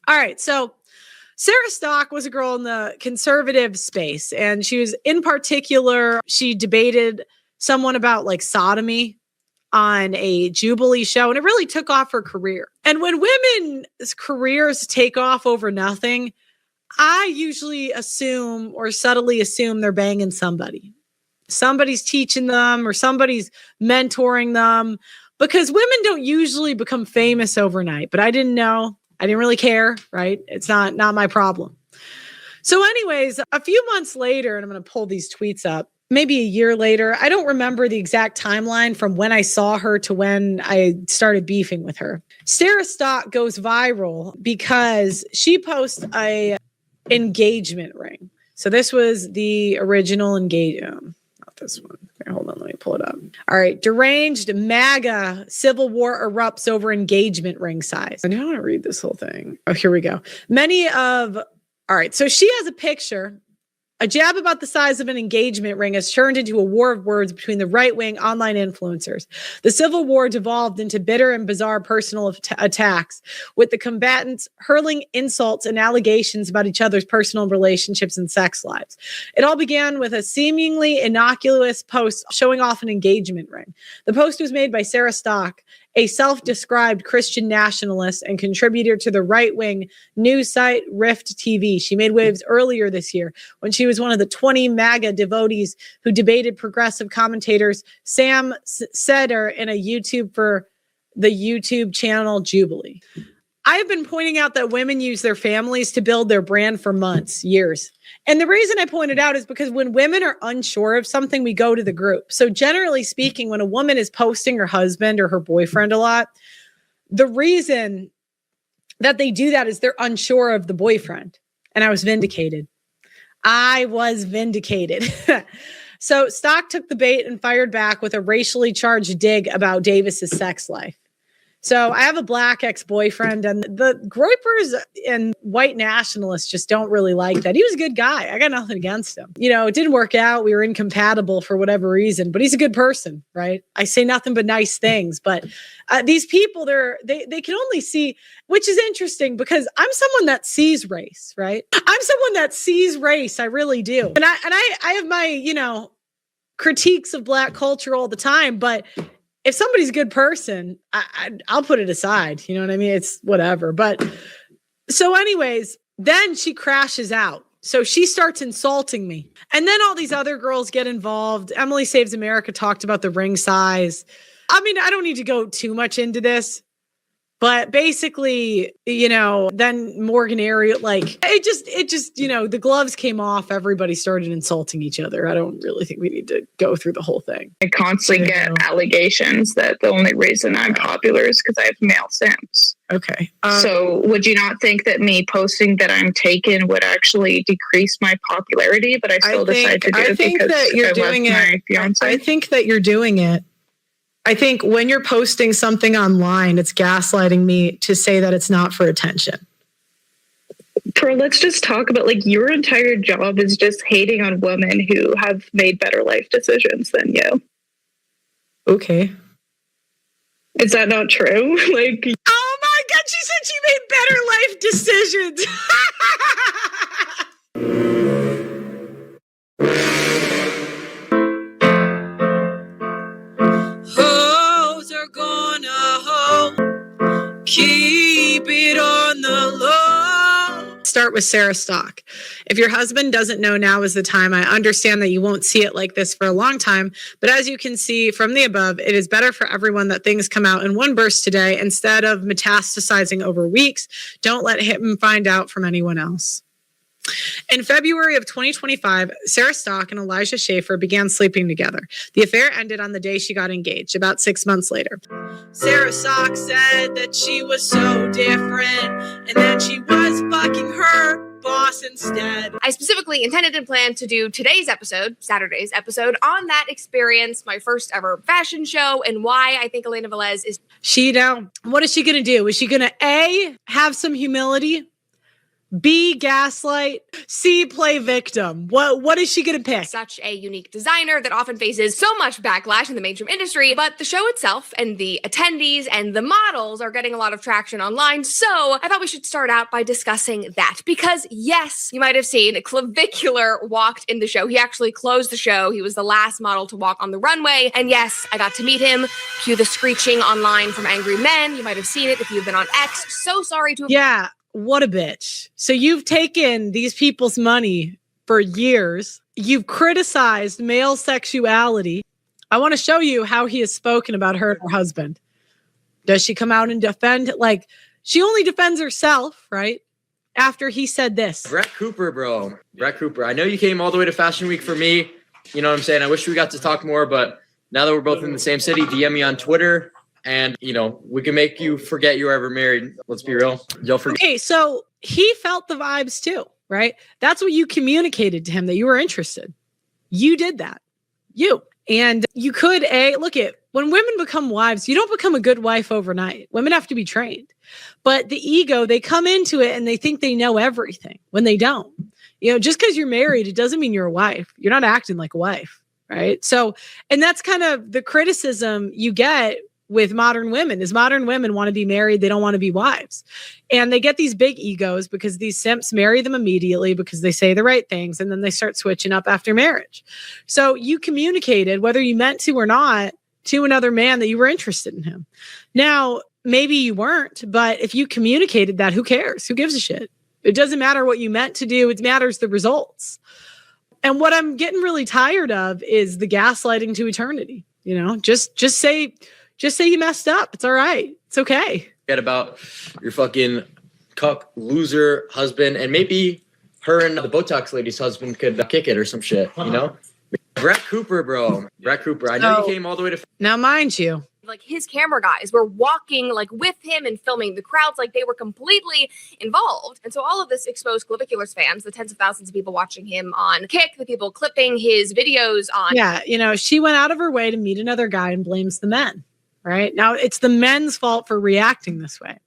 All right. So Sarah Stock was a girl in the conservative space, and she was, in particular, she debated someone about like sodomy on a Jubilee show, and it really took off her career. And when women's careers take off over nothing, I usually assume or subtly assume they're banging somebody. Somebody's teaching them or somebody's mentoring them, because women don't usually become famous overnight. But I didn't know. I didn't really care, right? It's not my problem. So anyways, a few months later, and I'm going to pull these tweets up, maybe a year later, I don't remember the exact timeline from when I saw her to when I started beefing with her. Sarah Stock goes viral because she posts a engagement ring. So this was the original engagement. Not this one. Here, hold on, let me pull it up. All right. Deranged MAGA civil war erupts over engagement ring size. I don't want to read this whole thing. Oh, here we go. All right. So she has a picture. A jab about the size of an engagement ring has turned into a war of words between the right-wing online influencers. The civil war devolved into bitter and bizarre personal attacks, with the combatants hurling insults and allegations about each other's personal relationships and sex lives. It all began with a seemingly innocuous post showing off an engagement ring. The post was made by Sarah Stock, a self-described Christian nationalist and contributor to the right-wing news site Rift TV. She made waves earlier this year when she was one of the 20 MAGA devotees who debated progressive commentators Sam Seder in a YouTube for the YouTube channel Jubilee. I have been pointing out that women use their families to build their brand for months, years. And the reason I point it out is because when women are unsure of something, we go to the group. So generally speaking, when a woman is posting her husband or her boyfriend a lot, the reason that they do that is they're unsure of the boyfriend. And I was vindicated. So Stock took the bait and fired back with a racially charged dig about Davis's sex life. So I have a black ex-boyfriend, and the groypers and white nationalists just don't really like that. He was a good guy. I got nothing against him. You know, it didn't work out. We were incompatible for whatever reason, but he's a good person, right? I say nothing but nice things, but these people, they can only see, which is interesting because I'm someone that sees race, right? I'm someone that sees race. I really do. And I have my, critiques of black culture all the time, but if somebody's a good person, I'll put it aside. You know what I mean? It's whatever. But so anyways, then she crashes out. So she starts insulting me. And then all these other girls get involved. Emily Saves America talked about the ring size. I mean, I don't need to go too much into this. But basically, then Morgan Ariel, it just, the gloves came off. Everybody started insulting each other. I don't really think we need to go through the whole thing. I constantly get allegations that the only reason I'm popular is because I have male Sims. Okay. So would you not think that me posting that I'm taken would actually decrease my popularity, but I still decide to do it because I love my fiance? I think that you're doing it. I think when you're posting something online, it's gaslighting me to say that it's not for attention. Pearl, let's just talk about your entire job is just hating on women who have made better life decisions than you. Okay. Is that not true? Oh my God, she said she made better life decisions. Keep it on the low. Start with Sarah Stock. If your husband doesn't know, now is the time. I understand that you won't see it like this for a long time, but as you can see from the above, it is better for everyone that things come out in one burst today instead of metastasizing over weeks. Don't let him find out from anyone else. In February of 2025, Sarah Stock and Elijah Schaefer began sleeping together. The affair ended on the day she got engaged, about 6 months later. Sarah Stock said that she was so different and that she was fucking her boss instead. I specifically intended and planned to do today's episode, Saturday's episode, on that experience, my first ever fashion show, and why I think Elena Velez is... What is she going to do? Is she going to A, have some humility? B, gaslight. C, play victim. What is she going to pick? Such a unique designer that often faces so much backlash in the mainstream industry, but the show itself and the attendees and the models are getting a lot of traction online. So I thought we should start out by discussing that because yes, you might have seen Clavicular walked in the show. He actually closed the show. He was the last model to walk on the runway. And yes, I got to meet him. Cue the screeching online from angry men. You might have seen it if you've been on X. So sorry to have— Yeah. What a bitch. So you've taken these people's money for years. You've criticized male sexuality. I want to show you how he has spoken about her and her husband. Does she come out and defend? Like, she only defends herself, right? After he said this. Brett Cooper, bro. Brett Cooper. I know you came all the way to Fashion Week for me. You know what I'm saying? I wish we got to talk more, but now that we're both in the same city, DM me on Twitter. And, you know, we can make you forget you were ever married. Let's be real. You'll forget. Okay, so he felt the vibes too, right? That's what you communicated to him, that you were interested. You did that. You. And you could, look at, when women become wives, you don't become a good wife overnight. Women have to be trained. But the ego, they come into it and they think they know everything when they don't. You know, just because you're married, it doesn't mean you're a wife. You're not acting like a wife, right? So, and that's kind of the criticism you get with modern women is modern women want to be married. They don't want to be wives. And they get these big egos because these simps marry them immediately because they say the right things. And then they start switching up after marriage. So you communicated, whether you meant to or not, to another man that you were interested in him. Now, maybe you weren't, but if you communicated that, who cares? Who gives a shit? It doesn't matter what you meant to do. It matters the results. And what I'm getting really tired of is the gaslighting to eternity. You know, just say you messed up. It's all right. It's okay. Forget about your fucking cuck loser husband, and maybe her and the Botox lady's husband could kick it or some shit, you know? Brett Cooper, bro. Brett Cooper. I know you came all the way to... Now, mind you, like his camera guys were walking like with him and filming the crowds, like they were completely involved. And so all of this exposed Clavicular's fans, the tens of thousands of people watching him on Kick, the people clipping his videos on... Yeah, you know, she went out of her way to meet another guy and blames the men. Right? Now, it's the men's fault for reacting this way.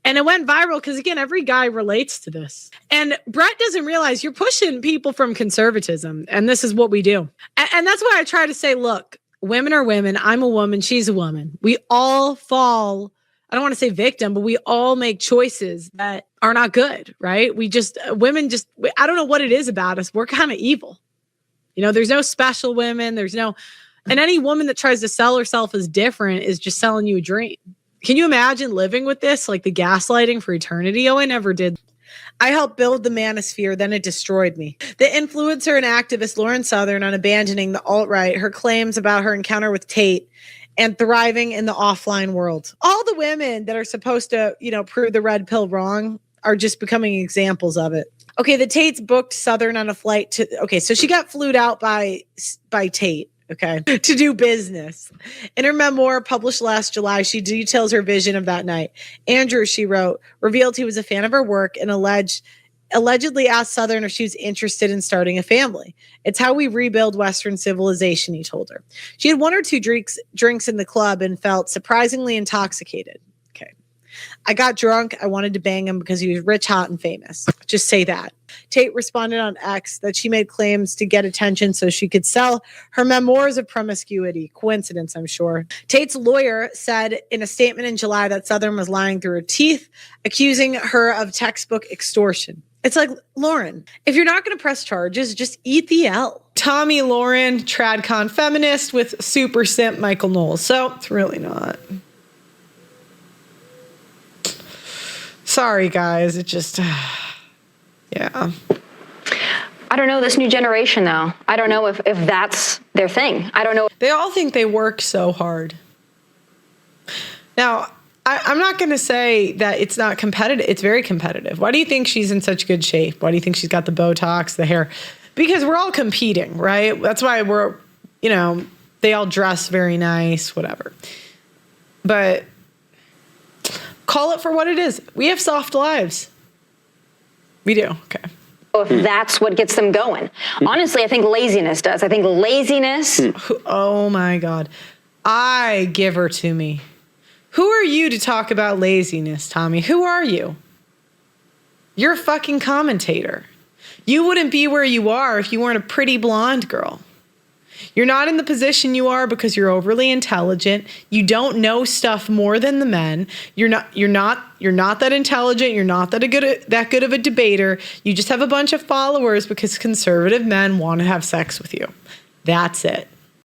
And it went viral because, again, every guy relates to this. And Brett doesn't realize you're pushing people from conservatism. And this is what we do. And that's why I try to say, look, women are women. I'm a woman. She's a woman. We all fall, I don't want to say victim, but we all make choices that are not good, right? Women I don't know what it is about us. We're kind of evil. You know, there's no special women. And any woman that tries to sell herself as different is just selling you a dream. Can you imagine living with this? Like the gaslighting for eternity? Oh, I never did. I helped build the manosphere, then it destroyed me. The influencer and activist Lauren Southern on abandoning the alt-right, her claims about her encounter with Tate, and thriving in the offline world. All the women that are supposed to, you know, prove the red pill wrong are just becoming examples of it. Okay, the Tates booked Southern on a flight so she got flued out by Tate. Okay, to do business. In her memoir published last July, she details her vision of that night. Andrew, she wrote, revealed he was a fan of her work and allegedly asked Southern if she was interested in starting a family. It's how we rebuild Western civilization, he told her. She had one or two drinks in the club and felt surprisingly intoxicated. Okay. I got drunk. I wanted to bang him because he was rich, hot, and famous. Just say that. Tate responded on X that she made claims to get attention so she could sell her memoirs of promiscuity. Coincidence, I'm sure. Tate's lawyer said in a statement in July that Southern was lying through her teeth, accusing her of textbook extortion. It's like, Lauren, if you're not going to press charges, just eat the L. Tommy Lauren, tradcon feminist with super simp Michael Knowles. So it's really not. Sorry, guys. It just... Yeah. I don't know this new generation, though. I don't know if that's their thing. I don't know. They all think they work so hard. Now, I'm not going to say that it's not competitive. It's very competitive. Why do you think she's in such good shape? Why do you think she's got the Botox, the hair? Because we're all competing, right? That's why they all dress very nice, whatever. But call it for what it is. We have soft lives. We do. Okay. If that's what gets them going. Honestly, I think laziness does. I think laziness. Oh my God. Give her to me. Who are you to talk about laziness, Tommy? Who are you? You're a fucking commentator. You wouldn't be where you are if you weren't a pretty blonde girl. You're not in the position you are because you're overly intelligent. You don't know stuff more than the men. You're not that intelligent. You're not that good of a debater. You just have a bunch of followers because conservative men want to have sex with you. That's it.